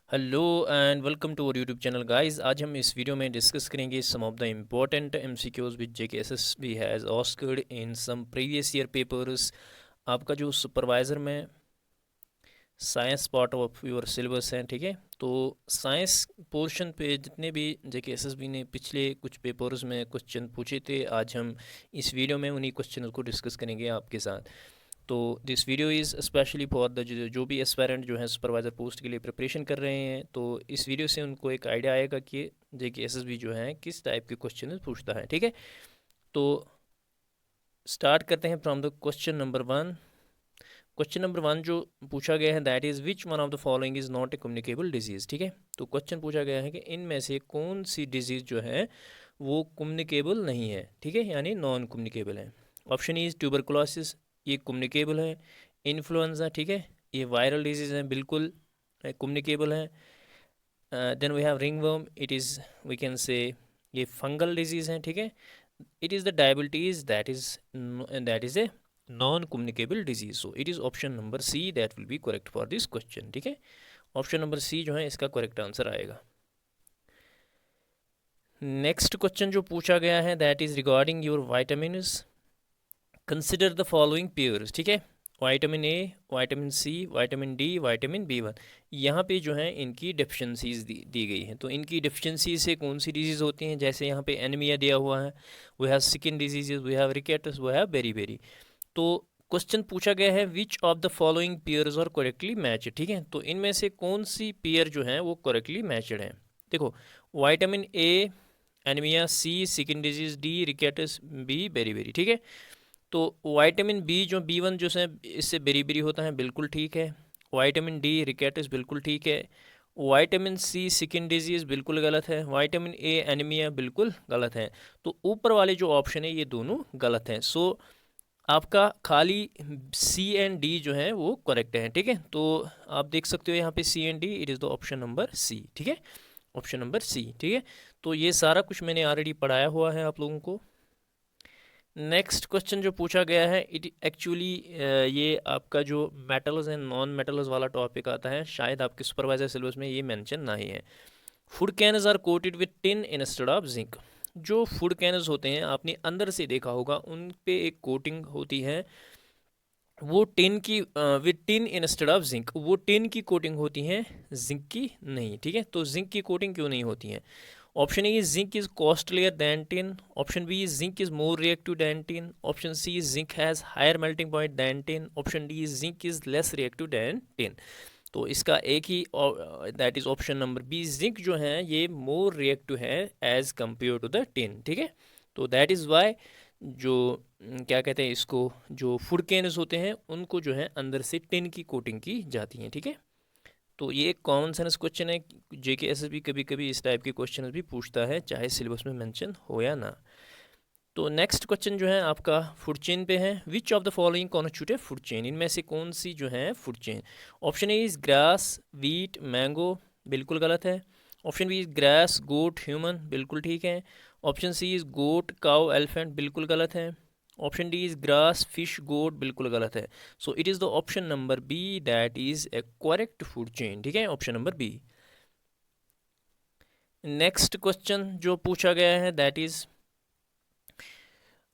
Hello and welcome to our YouTube channel guys. आज हम इस वीडियो में डिस्कस करेंगे some of the important MCQs which JKSSB has asked in some previous year papers. आपका जो supervisor में science part of your syllabus है, ठीक है। तो साइंस पोर्शन पे जितने भी जेकेएसएसबी ने पिछले कुछ पेपर्स में क्वेश्चन पूछे थे, आज हम इस वीडियो में उन्हीं क्वेश्चन को डिस्कस करेंगे आपके साथ। तो this video is specially for the जो भी एस्पायरेंट जो है सुपरवाइज़र पोस्ट के लिए प्रिपरेशन कर रहे हैं, तो इस वीडियो से उनको एक आइडिया आएगा कि जेकेएसएसबी जो है किस टाइप के क्वेश्चन पूछता है, ठीक है। तो स्टार्ट करते हैं from the question number 1। Question number 1 जो पूछा गया है, that is which one of the following is not a communicable disease, ठीक है। तो क्वेश्चन पूछा गया है कि इनमें से कौन सी डिजीज़ जो है वो कम्युनिकेबल नहीं है, ठीक है, यानी नॉन कम्युनिकेबल है। ऑप्शन इज़ ट्यूबरकुलोसिस, ये कम्युनिकेबल है। इन्फ्लुएंजा, ठीक है, ये वायरल डिजीज़ है, बिल्कुल कम्युनिकेबल है। Then we have ringworm, it is we can say ये फंगल डिजीज़ है, ठीक है। It is the diabetes, that is a non communicable disease. So it is option number C that will be correct for this question, ठीक है। Option number C जो है इसका correct answer आएगा। नेक्स्ट क्वेश्चन जो पूछा गया है, that is regarding your vitamins. Consider the following pairs, ठीक है। Vitamin A, vitamin C, vitamin D, vitamin B one. यहाँ पे जो है इनकी डेफिशिएंसीज दी गई हैं। तो इनकी डेफिशिएंसी से कौन सी डिजीज़ होती हैं, जैसे यहाँ पे एनीमिया दिया हुआ है, we have skin diseases, we have rickets, we have beri. तो क्वेश्चन पूछा गया है which of the following pairs are correctly matched, ठीक है। तो इनमें से कौन सी पेयर जो है वो करेक्टली मैच्ड है। देखो, vitamin A anaemia, C skin disease, D rickets, B beri, ठीक है। तो वाइटामिन बी जो बी1 जो है इससे बेरी होता है, बिल्कुल ठीक है। वाइटामिन डी रिकेटस बिल्कुल ठीक है। वाइटामिन सी स्किन डिजीज़ बिल्कुल गलत है। वाइटामिन ए एनीमिया बिल्कुल गलत है। तो ऊपर वाले जो ऑप्शन है ये दोनों गलत हैं। सो आपका खाली सी एंड डी जो है वो करेक्ट है, ठीक है। तो आप देख सकते हो यहाँ पे C and D, it is the option number C, ठीक है। ऑप्शन नंबर सी, ठीक है। तो ये सारा कुछ मैंने ऑलरेडी पढ़ाया हुआ है आप लोगों को। नेक्स्ट क्वेश्चन जो पूछा गया है, इट एक्चुअली ये आपका जो मेटल्स एंड नॉन मेटल्स वाला टॉपिक आता है, शायद आपके सुपरवाइजर सिलेबस में ये मेंशन नहीं है। Food cans are coated with tin instead of zinc. जो फूड कैनस होते हैं आपने अंदर से देखा होगा, उन पे एक कोटिंग होती है, वो टिन की with tin instead of zinc, वो टिन की कोटिंग होती है, जिंक की नहीं, ठीक है। तो जिंक की कोटिंग क्यों नहीं होती है? Option A zinc is costlier than tin, option B zinc is more reactive than tin, option C zinc has higher melting point than tin, option D zinc is less reactive than tin. तो इसका एक ही that is option number B, zinc जो है ये more reactive है as compare to the tin, ठीक है। तो दैट इज़ वाई जो क्या कहते हैं इसको, जो फूड कैन्स होते हैं उनको जो है अंदर से टिन की कोटिंग की जाती है, ठीक है। तो ये एक कॉमन सेंस क्वेश्चन है, जेकेएसएसबी कभी कभी इस टाइप के क्वेश्चन भी पूछता है, चाहे सिलेबस में मेंशन हो या ना। तो नेक्स्ट क्वेश्चन जो है आपका फूड चेन पे है। Which of the following constitute a food chain, इनमें से कौन सी जो है food chain? Option A is grass, wheat, mango, बिल्कुल गलत है। Option B is grass, goat, human, बिल्कुल ठीक है। Option C is goat, cow, elephant, बिल्कुल गलत है। Option D is grass, fish, goat, बिल्कुल गलत है। So it is the option number B that is a correct food chain, ठीक है, option number B. Next question जो पूछा गया है, that is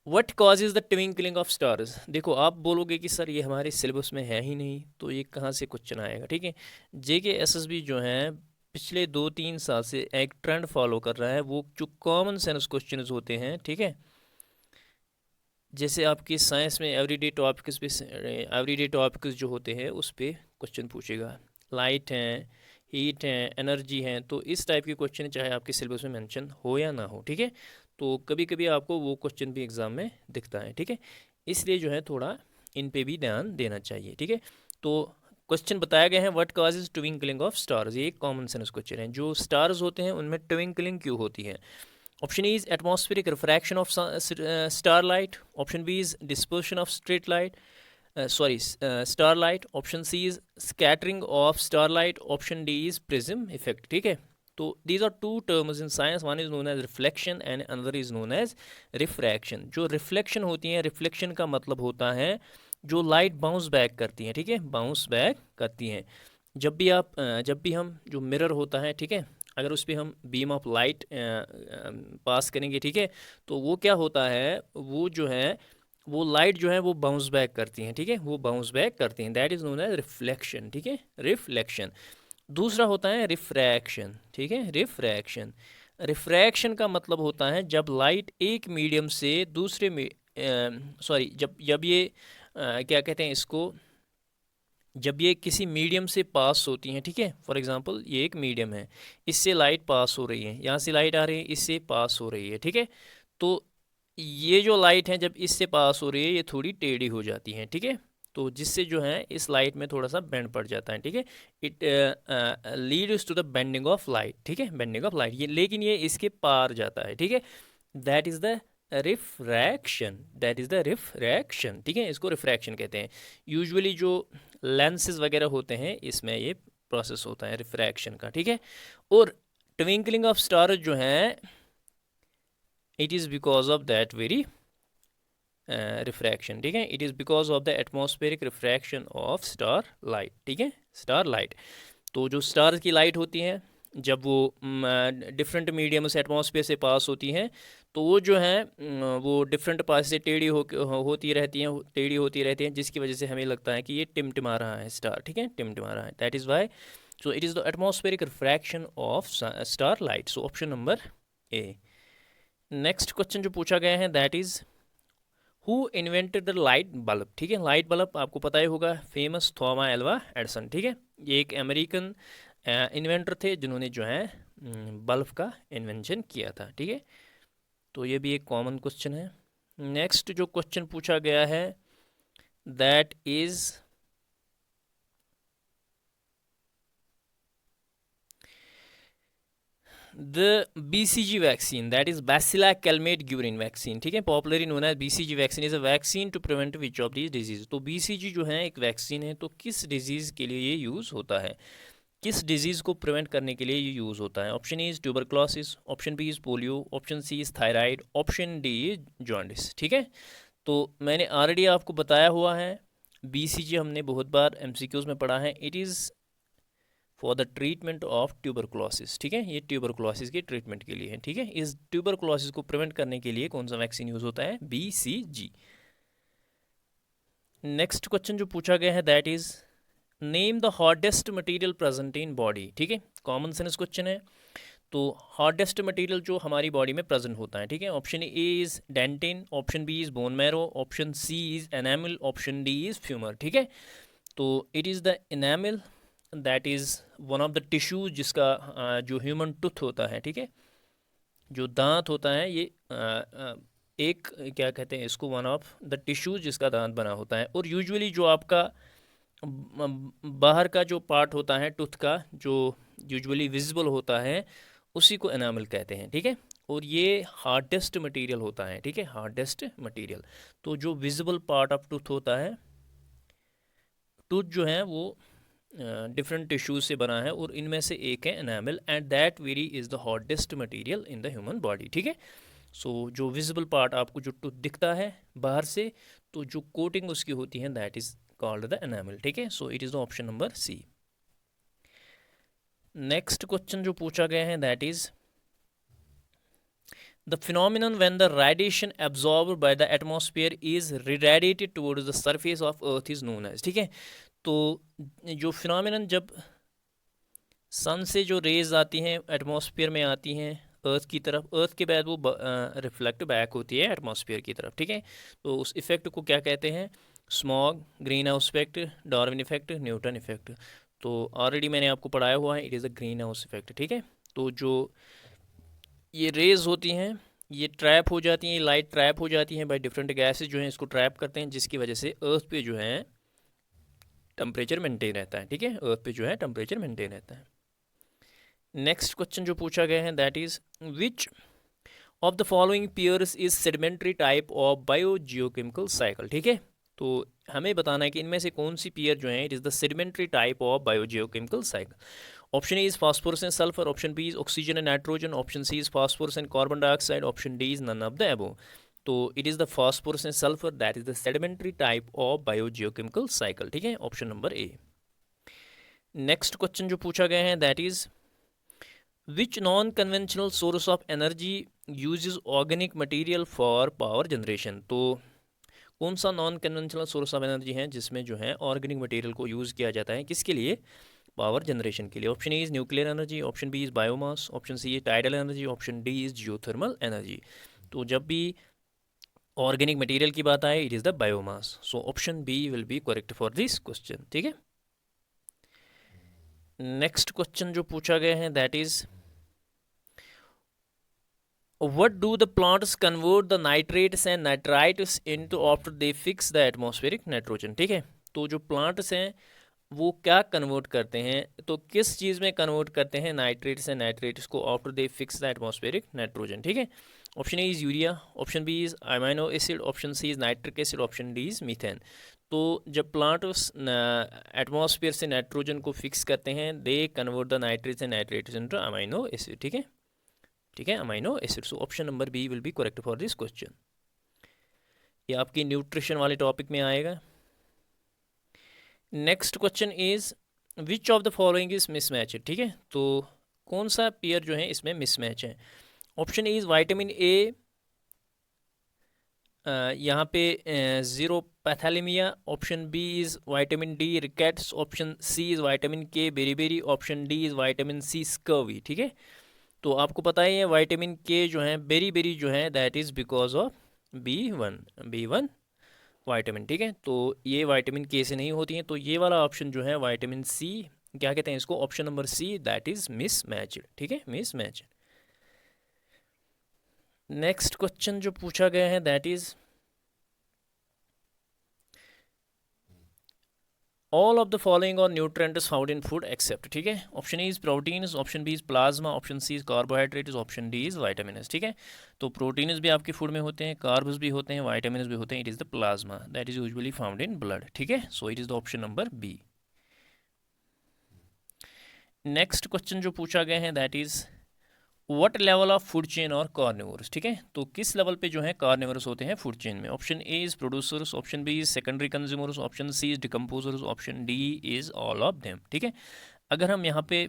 what cause is the twinkling of stars. देखो, आप बोलोगे कि सर ये हमारे सिलेबस में है ही नहीं, तो ये कहाँ से क्वेश्चन आएगा, ठीक है। जेकेएसएसबी जो है पिछले 2-3 साल से एक ट्रेंड फॉलो कर रहा है, वो जो कॉमन सेंस क्वेश्चन होते हैं, ठीक है। जैसे आपकी साइंस में एवरीडे टॉपिक्स जो होते हैं उस पर क्वेश्चन पूछेगा, लाइट हैं, हीट हैं, एनर्जी हैं, तो इस टाइप के क्वेश्चन चाहे आपके सिलेबस में मेंशन हो या ना हो, ठीक है। तो कभी कभी आपको वो क्वेश्चन भी एग्ज़ाम में दिखता है, ठीक है। इसलिए जो है थोड़ा इन पे भी ध्यान देना चाहिए, ठीक है। तो क्वेश्चन बताया गया है, what causes twinkling of stars, ये एक कॉमन सेंस क्वेश्चन है। जो स्टार्स होते हैं उनमें ट्विंकलिंग क्यों होती है? Option A is atmospheric refraction of starlight. Option B is dispersion of starlight. Option C is scattering of starlight. Option D is prism effect. ठीक है। तो these are two terms in science. One is known as reflection and another is known as refraction. जो reflection होती है, reflection का मतलब होता है जो लाइट बाउंस बैक करती है, ठीक है, बाउंस बैक करती हैं। जब भी हम जो मिरर होता है, ठीक है, अगर उस पर हम बीम ऑफ लाइट पास करेंगे, ठीक है, तो वो क्या होता है, वो जो है वो लाइट जो है वो बाउंस बैक करती हैं, ठीक है, वो बाउंस बैक करती हैं, that is known as reflection, ठीक है, रिफ्लेक्शन। दूसरा होता है रिफ्रैक्शन, ठीक है, रिफ्रैक्शन। रिफ्रैक्शन का मतलब होता है जब लाइट एक मीडियम से दूसरे में, सॉरी, जब जब ये क्या कहते हैं इसको, जब ये किसी मीडियम से पास होती हैं, ठीक है, फॉर एग्जांपल ये एक मीडियम है, इससे लाइट पास हो रही है, यहाँ से लाइट आ रही है, इससे पास हो रही है, ठीक है, तो ये जो लाइट है जब इससे पास हो रही है ये थोड़ी टेढ़ी हो जाती हैं, ठीक है, तो जिससे जो है इस लाइट में थोड़ा सा बेंड पड़ जाता है, ठीक है, it leads to the bending of light, ठीक है, बेंडिंग ऑफ लाइट, ये लेकिन ये इसके पार जाता है, ठीक है, that is the refraction, that is the refraction, ठीक है, इसको रिफ्रैक्शन कहते हैं। यूजुअली जो लेंसेज वगैरह होते हैं इसमें ये प्रोसेस होता है रिफ्रैक्शन का, ठीक है। और ट्विंकलिंग ऑफ स्टार जो है it is because of that very refraction, ठीक है, it is because of the atmospheric refraction of star light, ठीक है, स्टार लाइट। तो जो स्टार की लाइट होती है जब वो डिफरेंट मीडियम से एटमॉस्फेयर से पास होती हैं तो वो जो है वो डिफरेंट पास से होती रहती हैं, टेढ़ी होती रहती हैं, जिसकी वजह से हमें लगता है कि ये टिमटिमा रहा है स्टार, ठीक है, टिमटिमा रहा है, that is why, so it is the atmospheric refraction of star light, so option number A. Next question जो पूछा गया है that is who invented the light bulb, ठीक है, लाइट बल्ब आपको पता ही होगा, फेमस थॉमस एल्वा एडिसन, ठीक है, ये एक अमेरिकन इन्वेंटर थे जिन्होंने जो है बल्ब का इन्वेंशन किया था, ठीक है, तो ये भी एक कॉमन क्वेश्चन है। नेक्स्ट जो क्वेश्चन पूछा गया है that is the BCG vaccine, that is bacillus Calmette Guerin vaccine, ठीक है, popularly known as BCG vaccine is a vaccine to prevent which of these disease. तो BCG जो है एक वैक्सीन है, तो किस डिजीज़ के लिए ये यूज़ होता है, किस डिजीज़ को प्रिवेंट करने के लिए ये यूज़ होता है? Option A is tuberculosis, option B is polio, option C is thyroid, option D is jaundice, ठीक है। तो मैंने ऑलरेडी आपको बताया हुआ है, BCG हमने बहुत बार MCQs में पढ़ा है, it is for the treatment of tuberculosis, ठीक है, ये ट्यूबरक्लोसिस के ट्रीटमेंट के लिए है, ठीक है, इस ट्यूबरक्लोसिस को प्रिवेंट करने के लिए कौन सा वैक्सीन यूज़ होता है? BCG। नेक्स्ट क्वेश्चन जो पूछा गया है that is name the hardest material present in body, ठीक है, कॉमन सेंस क्वेश्चन है। तो हार्डेस्ट मटेरियल जो हमारी बॉडी में प्रेजेंट होता है, ठीक है, option A is dentine, option B is bone marrow, option C is enamel, option D is femur, ठीक है, तो it is the enamel, that is one of the tissues जिसका जो ह्यूमन टूथ होता है, ठीक है, जो दांत होता है ये एक क्या कहते हैं इसको, वन ऑफ द टिश्यूज जिसका दांत बना होता है। और यूजुअली जो आपका बाहर का जो पार्ट होता है टूथ का जो यूजुअली विजिबल होता है उसी को एनामल कहते हैं, ठीक है, और ये हार्डेस्ट मटेरियल होता है, ठीक है, हार्डेस्ट मटेरियल। तो जो विजिबल पार्ट ऑफ टूथ होता है, टूथ जो है वो डिफरेंट टिश्यूज से बना है और इनमें से एक है enamel and that very is the hardest material in the human body, ठीक है। सो जो विजिबल पार्ट आपको जो टूथ दिखता है बाहर से, तो जो कोटिंग उसकी होती है that is called the enamel, ठीक है, so it is the option number C. Next question जो पूछा गया है that is the phenomenon when the radiation absorbed by the atmosphere is radiated towards the surface of earth is known as, ठीक है, तो जो फिनोमिनन जब सन से जो रेज आती हैं एटमॉस्फेयर में आती हैं अर्थ की तरफ, अर्थ के बाद वो रिफ्लेक्ट बैक होती है एटमॉस्फेयर की तरफ, ठीक है, तो उस इफेक्ट को क्या कहते हैं? Smog, green house effect, Darwin effect, Newton effect. तो ऑलरेडी मैंने आपको पढ़ाया हुआ है, it is a green house effect, ठीक है। तो जो ये रेज होती हैं ये ट्रैप हो जाती हैं, लाइट ट्रैप हो जाती हैं बाय डिफरेंट गैसेज जो हैं इसको ट्रैप करते हैं, जिसकी वजह से अर्थ पे जो है टेम्परेचर मेंटेन रहता है, ठीक है, अर्थ पे जो है टेम्परेचर मेंटेन रहता है। नेक्स्ट क्वेश्चन जो पूछा गया है that is which of the following pairs is sedimentary type of biogeochemical cycle, ठीक है, तो हमें बताना है कि इनमें से कौन सी पेयर जो है it is the sedimentary type of biogeochemical cycle. Option A is phosphorus and sulphur, option B is oxygen and nitrogen, option C is phosphorus and carbon dioxide, option D is none of the above. तो it is the phosphorus and sulphur that is the sedimentary type of biogeochemical cycle, ठीक है, option number A. Next question जो पूछा गया है that is which non conventional source of energy uses organic material for power generation. तो कौन सा non conventional source of energy है जिसमें जो है ऑर्गेनिक मटेरियल को यूज़ किया जाता है, किसके लिए, पावर जनरेशन के लिए। Option A is nuclear energy, option B is biomass, option C is tidal energy, option D is geothermal energy. तो जब भी ऑर्गेनिक मटेरियल की बात आए it is the biomass. So option B will be correct for this question. ठीक है, next question जो पूछा गया है that is what do the plants convert the nitrates and nitrites into after they fix the atmospheric nitrogen। ठीक है, तो जो प्लांट्स हैं वो क्या कन्वर्ट करते हैं, तो किस चीज़ में कन्वर्ट करते हैं नाइट्रेट्स एंड नाइट्रेट्स को after they fix the atmospheric nitrogen. ठीक है, option A is urea, option B is amino acid, option C is nitric acid, option D is methane. तो जब प्लांट्स एटमॉस्फेयर से नाइट्रोजन को fix करते हैं they convert the nitrates and nitrates into amino acid. ठीक है, ठीक है, amino acid. So option number B will be correct for this question. ये आपकी न्यूट्रिशन वाले टॉपिक में आएगा। Next question is which of the following is mismatch. ठीक है, तो कौन सा पेयर जो है इसमें मिसमैच है। Option A is vitamin A, यहाँ पे xerophthalmia, option B is vitamin D rickets, option C is vitamin K beriberi, option D is vitamin C scurvy. ठीक है, तो आपको पता ही है वाइटामिन के जो है बेरी जो है that is because of B one vitamin. ठीक है, तो ये वाइटामिन के से नहीं होती हैं, तो ये वाला ऑप्शन जो है वाइटामिन सी, क्या कहते हैं इसको, option number C that is mismatched. ठीक है, मिसमैच्ड। नेक्स्ट क्वेश्चन जो पूछा गया है that is all of the following are nutrients found in food except. ठीक है, option A is proteins, option B is plasma, option C is carbohydrates, option D is vitamins. ठीक है, तो proteins भी आपके फूड में होते हैं, कार्ब्स भी होते हैं, वाइटामिन्स भी होते हैं। It is the plasma that is usually found in blood. ठीक है, so it is the option number B. Next question जो पूछा गया है that is what level of food chain और कार्निवोरस। ठीक है, तो किस लेवल पे जो है कार्निवोरस होते हैं फूड चेन में। Option A is producers, option B is secondary consumers, option C is decomposers, option D is all of them. ठीक है, अगर हम यहाँ पे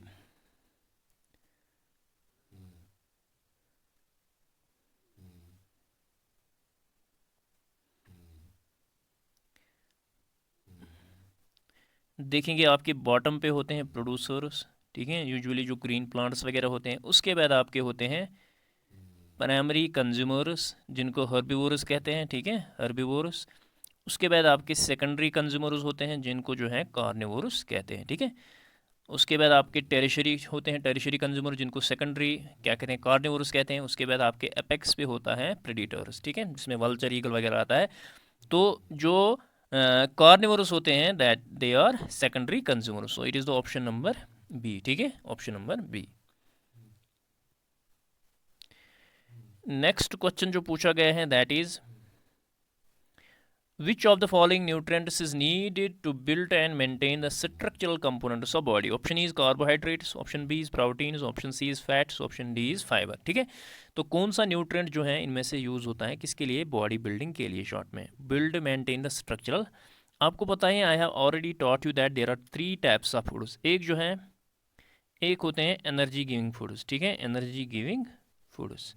देखेंगे आपके बॉटम पे होते हैं प्रोड्यूसर्स। ठीक है, यूजुअली जो ग्रीन प्लांट्स वगैरह होते हैं, उसके बाद आपके होते हैं प्राइमरी कंज्यूमर्स जिनको हर्बीवोरस कहते हैं। ठीक है, हर्बीवोरस। उसके बाद आपके सेकेंडरी कंज्यूमर्स होते हैं जिनको जो है कार्निवोरस कहते हैं। ठीक है, उसके बाद आपके टेरिशरी होते हैं, टेरिशरी कंज्यूमर जिनको सेकेंडरी क्या कहते हैं, कार्निवोरस कहते हैं। उसके बाद आपके एपेक्स पे होता है प्रेडिटर्स। ठीक है, जिसमें वल्चर, ईगल वगैरह आता है। तो जो कार्निवोरस होते हैं that they are secondary consumer. So it is the option number B. ठीक है, option number B. Next question जो पूछा गया है that is which of the following nutrients is needed to build and maintain the structural components of body। Option E is carbohydrates, option B is proteins, option C is fats, option D is fiber। ठीक है, तो कौन सा nutrient जो है इनमें से use होता है किसके लिए, बॉडी बिल्डिंग के लिए। शॉर्ट में बिल्ड मेंटेन द स्ट्रक्चरल। आपको पता है I have already taught you that there are 3 types of foods. एक जो है, एक होते हैं एनर्जी गिविंग फूड्स। ठीक है, एनर्जी गिविंग फूड्स,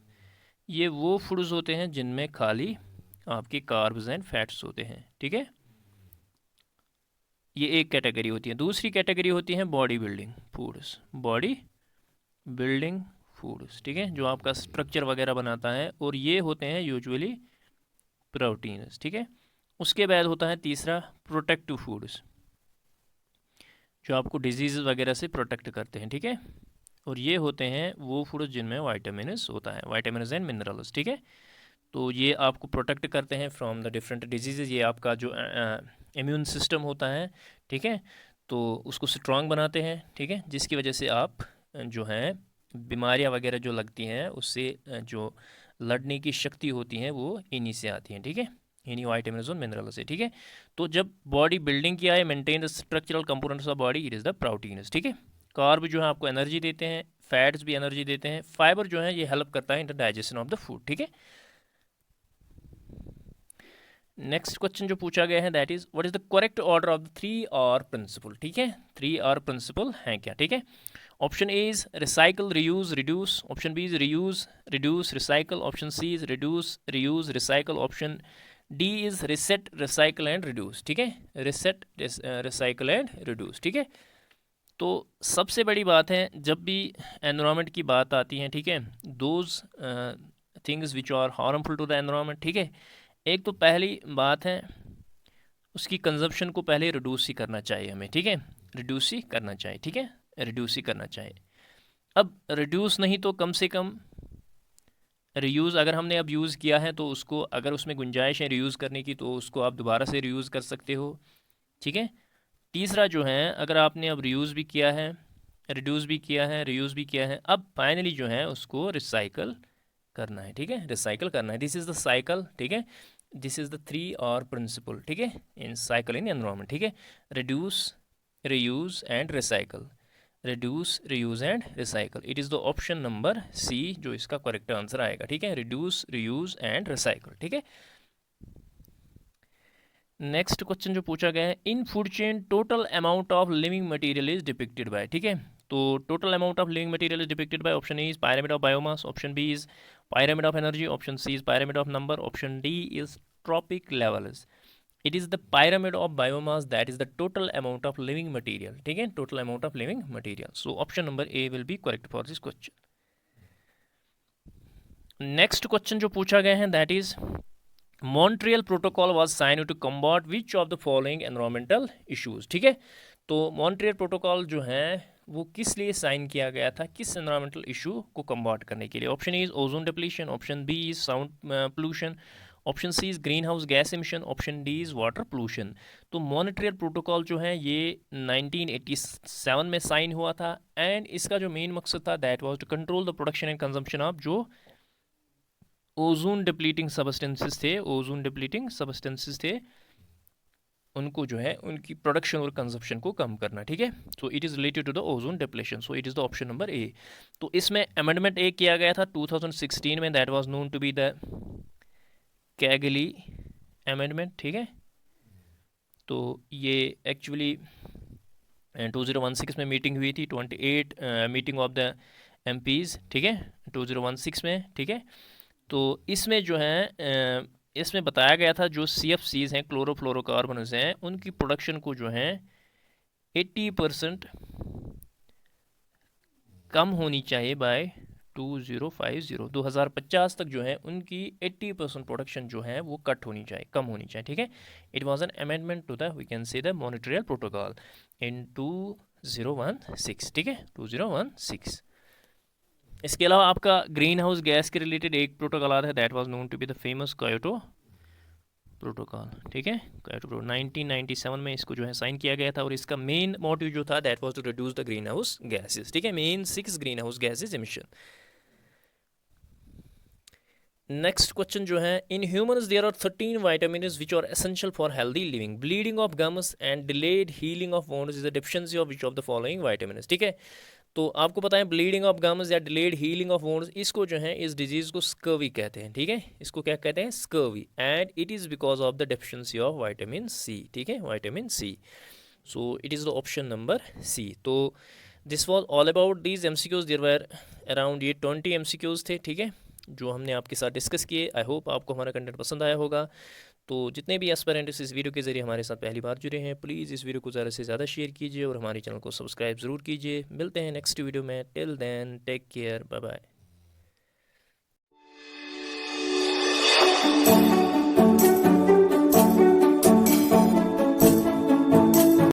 ये वो फूड्स होते हैं जिनमें खाली आपके कार्ब्स एंड फैट्स होते हैं। ठीक है, ये एक कैटेगरी होती है। दूसरी कैटेगरी होती है body building foods, body building foods. ठीक है, जो आपका स्ट्रक्चर वगैरह बनाता है, और ये होते हैं यूजुअली प्रोटीन्स। ठीक है, उसके बाद होता है तीसरा प्रोटेक्टिव फूड्स, जो आपको डिजीज़ वगैरह से प्रोटेक्ट करते हैं। ठीक है, और ये होते हैं वो फूड्स जिनमें वाइटामिन्स होता है, वाइटामिन्स एंड मिनरल्स। ठीक है, तो ये आपको प्रोटेक्ट करते हैं फ्रॉम द डिफरेंट डिजीज़। ये आपका जो इम्यून सिस्टम होता है, ठीक है, तो उसको स्ट्रॉन्ग बनाते हैं। ठीक है, जिसकी वजह से आप जो हैं बीमारियां वगैरह जो लगती हैं उससे जो लड़ने की शक्ति होती है वो इन्हीं से आती हैं। ठीक है, इन्हीं वाइटामिन्स और मिनरल से। ठीक है, तो जब बॉडी बिल्डिंग किया है, maintain the structural components of body, it is the proteins. ठीक है, कार्ब जो है आपको एनर्जी देते हैं, फैट्स भी एनर्जी देते हैं, फाइबर जो है ये हेल्प करता है in the digestion of the food. ठीक है, नेक्स्ट क्वेश्चन जो पूछा गया है that is what is the correct order of the 3R principle, ठीक है, 3R प्रिंसिपल है क्या, ठीक है। Option A is recycle reuse reduce, option B is reuse reduce recycle, option C is reduce reuse recycle, option D is reset recycle and reduce, ठीक है, reset recycle and reduce, ठीक है। तो सबसे बड़ी बात है जब भी एनवायरनमेंट की बात आती है, ठीक है, those things which are harmful to the environment, ठीक है, एक तो पहली बात है उसकी कंजप्शन को पहले रिड्यूस ही करना चाहिए हमें, ठीक है, रिड्यूस ही करना चाहिए, ठीक है, रिड्यूस ही करना चाहिए। अब रिड्यूस नहीं तो कम से कम रीयूज़ अगर हमने अब यूज़ किया है तो उसको अगर उसमें गुंजाइश है रीयूज़ करने की तो उसको आप दोबारा से रीयूज़ कर सकते हो, ठीक है। तीसरा जो है अगर आपने अब रीयूज़ भी किया है, रिड्यूस भी किया है, रीयूज़ भी किया है, अब फाइनली जो है उसको रिसाइकल करना है, ठीक है, रिसाइकल करना है। दिस इज़ द साइकिल, ठीक है, this is the 3R principle, ठीक है, इन साइकिल इन एनवायरनमेंट, ठीक है, reduce reuse and recycle, reduce reuse and recycle. It is the option number C जो इसका करेक्ट आंसर आएगा, ठीक है, रिड्यूस रीयूज़ एंड रिसाइकल, ठीक है। नेक्स्ट क्वेश्चन जो पूछा गया है in food chain total amount of living material is depicted by, ठीक है, तो total amount of living material is depicted by option A is pyramid of biomass, option B is pyramid of energy, option C is pyramid of number, option D is trophic levels. It is the pyramid of biomass that is the total amount of living material, ठीक है, total amount of living material. So option number A will be correct for this question. Next question जो पूछा गया है that is Montreal protocol was sign to combat which of the following environmental issues, ठीक है, तो Montreal Protocol जो है वो किस लिए साइन किया गया था, किस एनवायरमेंटल इशू को कम्बॉट करने के लिए। Option A is ozone depletion, option B is sound pollution, option C is greenhouse gas emission, option D is water pollution. तो मॉन्ट्रियल प्रोटोकॉल जो है ये 1987 में साइन हुआ था एंड इसका जो मेन मकसद था that was to control the production and consumption of जो ओजोन डिप्लीटिंग सबस्टेंसेस थे, ओजोन डिप्लीटिंग सबस्टेंसेस थे, उनको जो है उनकी प्रोडक्शन और कंजप्शन को कम करना, ठीक है। So it is related to the ozone depletion, so it is the option number A. तो इसमें अमेंडमेंट ए किया गया था 2016 में, that was known to be the Kigali amendment, ठीक है। तो ये एक्चुअली 2016 में मीटिंग हुई थी, 28 मीटिंग ऑफ द MPs, ठीक है, 2016 में, ठीक है। तो इसमें जो है इसमें बताया गया था जो CFCs हैं क्लोरोफ्लोरोकार्बन्स हैं उनकी प्रोडक्शन को जो है 80% कम होनी चाहिए बाय 2050 तक जो है उनकी 80% प्रोडक्शन जो है वो कट होनी चाहिए, कम होनी चाहिए, ठीक है। It was an amendment to the we can say the Montreal protocol in 2016, ठीक है, 2016। इसके अलावा आपका ग्रीन हाउस गैस के रिलेटेड एक प्रोटोकॉल आता है that was known to be the famous Kyoto protocol, ठीक है, क्योटो 1997 में इसको जो है साइन किया गया था और इसका मेन मोटिव जो था that was to reduce the greenhouse gases, ठीक है, main 6 greenhouse gases emission. Next question जो है in humans there are 13 vitamins which are essential for healthy living, bleeding of gums and delayed healing of wounds is a deficiency of which of the following vitamins, ठीक है। तो आपको पता है bleeding of gums या delayed healing of वोन्स, इसको जो है इस डिजीज़ को स्कर्वी कहते हैं, ठीक है, इसको क्या कहते हैं, scurvy, and it is because of the deficiency of vitamin C, ठीक है, vitamin C. So it is the option number C. तो this was all about these MCQs, there were around ये 20 MCQs थे, ठीक है, जो हमने आपके साथ डिस्कस किए। आई होप आपको हमारा कंटेंट पसंद आया होगा। तो जितने भी एस्पिरेंट्स इस वीडियो के ज़रिए हमारे साथ पहली बार जुड़े हैं प्लीज़ इस वीडियो को ज़्यादा से ज़्यादा शेयर कीजिए और हमारे चैनल को सब्सक्राइब ज़रूर कीजिए। मिलते हैं नेक्स्ट वीडियो में, till then take care, bye bye.